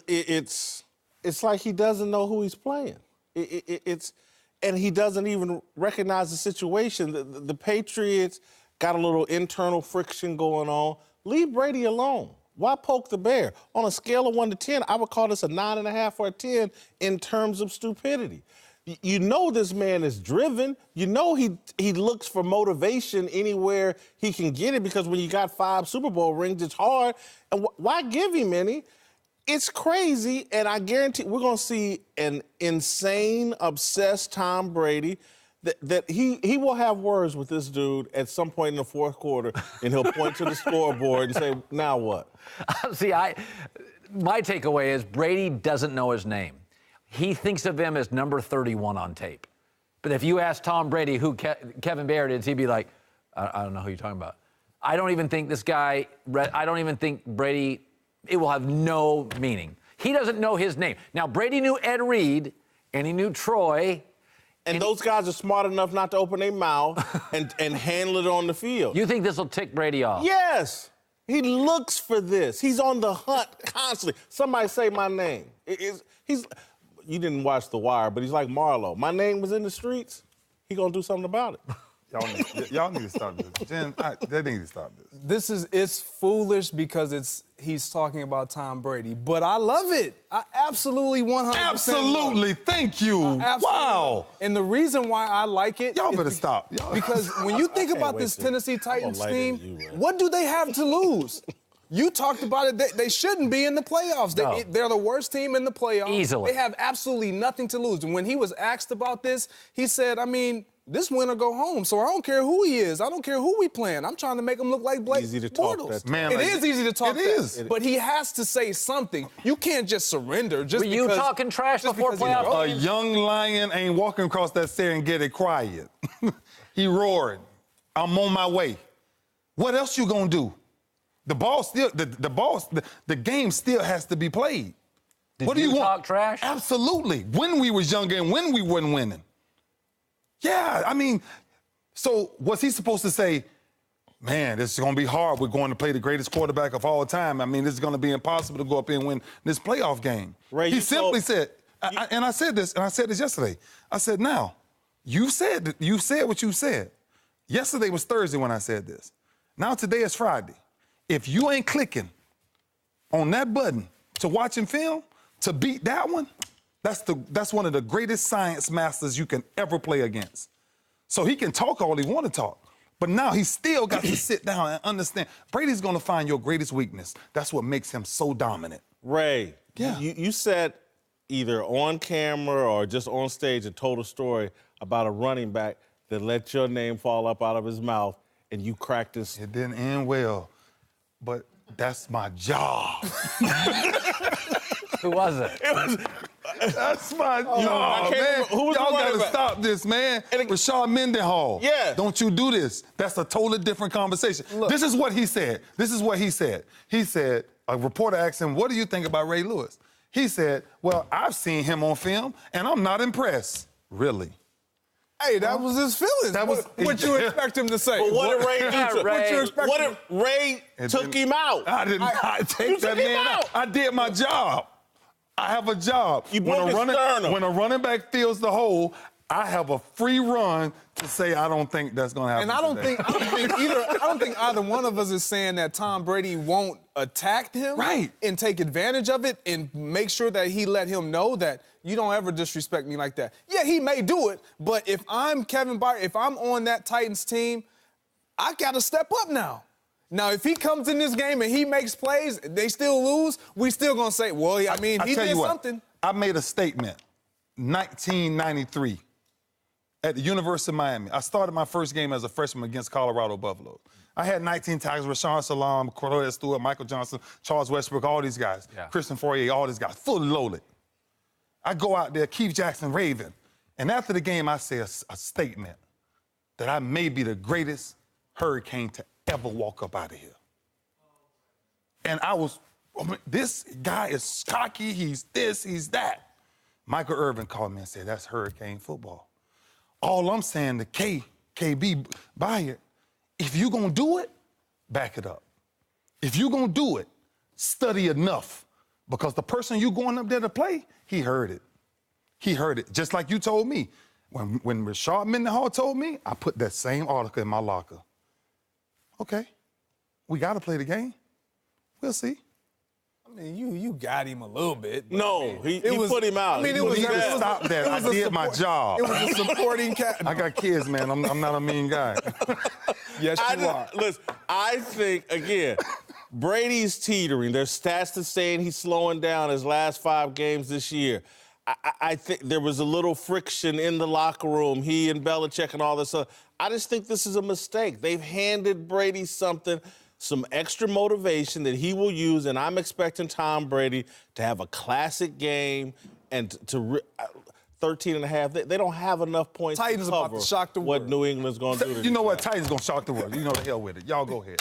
It's like he doesn't know who he's playing. And he doesn't even recognize the situation. The Patriots got a little internal friction going on. Leave Brady alone. Why poke the bear? On a scale of 1 to 10, I would call this a 9.5 or a 10 in terms of stupidity. You know this man is driven. You know he looks for motivation anywhere he can get it, because when you got 5 Super Bowl rings, it's hard. And why give him any? It's crazy, and I guarantee we're going to see an insane, obsessed Tom Brady that he will have words with this dude at some point in the fourth quarter, and he'll point to the scoreboard and say, now what? See, my takeaway is Brady doesn't know his name. He thinks of him as number 31 on tape. But if you ask Tom Brady who Kevin Barrett is, he'd be like, I don't know who you're talking about. I don't even think this guy, I don't even think Brady, it will have no meaning. He doesn't know his name. Now, Brady knew Ed Reed, and he knew Troy. And those guys are smart enough not to open their mouth and handle it on the field. You think this will tick Brady off? Yes. He looks for this. He's on the hunt constantly. Somebody say my name. You didn't watch The Wire, but he's like Marlo. My name was in the streets. He gonna do something about it. Y'all need to stop this. Jen, they need to stop this. It's foolish because he's talking about Tom Brady, but I love it. I absolutely 100%. Absolutely, thank you. Wow. And the reason why I like it, y'all better stop. Because when you think about this Tennessee Titans team, what do they have to lose? You talked about it. They shouldn't be in the playoffs. They're the worst team in the playoffs. Easily. They have absolutely nothing to lose. And when he was asked about this, he said, this win or go home. So I don't care who he is. I don't care who we playing. I'm trying to make him look like Blake Bortles. Man, it is easy to talk that. It is. But he has to say something. You can't just surrender just Were you talking trash before playoffs? A young lion ain't walking across that Serengeti quiet. He roared, I'm on my way. What else you gonna do? The game still has to be played. What do you want? Talk trash? Absolutely. When we was younger and when we weren't winning. Yeah, so was he supposed to say, man, this is going to be hard. We're going to play the greatest quarterback of all time. This is going to be impossible to go up here and win this playoff game. Ray, he simply said, and I said this yesterday. I said, now, you said what you said. Yesterday was Thursday when I said this. Now today is Friday. If you ain't clicking on that button to watching film, to beat that one, that's one of the greatest science masters you can ever play against. So he can talk all he want to talk, but now he still got to sit down and understand. Brady's going to find your greatest weakness. That's what makes him so dominant. Ray, yeah. you said either on camera or just on stage and told a story about a running back that let your name fall up out of his mouth and you cracked his... It didn't end well, but that's my job. Who was it? That's my job, man. Y'all got to stop this, man. Rashad Mendenhall. Yeah. Don't you do this. That's a totally different conversation. Look. This is what he said. He said, a reporter asked him, what do you think about Ray Lewis? He said, well, I've seen him on film, and I'm not impressed. Really? Hey, that was his feelings. That was what you expect him to say. But what did Ray do? What if Ray took him out? I did not take that man out. I did my job. I have a job. You broke his sternum. When a running back fills the hole, I have a free run to say I don't think that's going to happen. And I don't think either one of us is saying that Tom Brady won't attack him, right, and take advantage of it and make sure that he let him know that you don't ever disrespect me like that. Yeah, he may do it, but if I'm Kevin Byard, if I'm on that Titans team, I got to step up now. Now, if he comes in this game and he makes plays, they still lose, we still going to say, well, he did something. I made a statement, 1993, at the University of Miami. I started my first game as a freshman against Colorado Buffaloes. I had 19 tackles, Rashawn Salaam, Cordell Stewart, Michael Johnson, Charles Westbrook, all these guys, Christian Fourier, all these guys, fully loaded. I go out there, Keith Jackson, Raven, and after the game, I say a statement that I may be the greatest Hurricane to ever walk up out of here. And this guy is cocky, he's this, he's that. Michael Irvin called me and said, that's Hurricane football. All I'm saying to KB Byard, if you gonna do it, back it up. If you gonna do it, study enough Because the person you going up there to play, he heard it. He heard it, just like you told me. When Rashard Mendenhall told me, I put that same article in my locker. Okay, we got to play the game. We'll see. I mean, you got him a little bit. No, he put him out. I mean, You need to stop that. I did my job. It was a supporting cat. I got kids, man. I'm not a mean guy. Yes, you are. Listen, I think, again, Brady's teetering. There's stats that saying he's slowing down his last 5 games this year. I think there was a little friction in the locker room, he and Belichick and all this stuff. I just think this is a mistake. They've handed Brady some extra motivation that he will use, and I'm expecting Tom Brady to have a classic game and to 13 and a half. They don't have enough points Titans to cover about to shock the what world. New England's going to do to You know these what? guys. Titans going to shock the world. You know the hell with it. Y'all go ahead.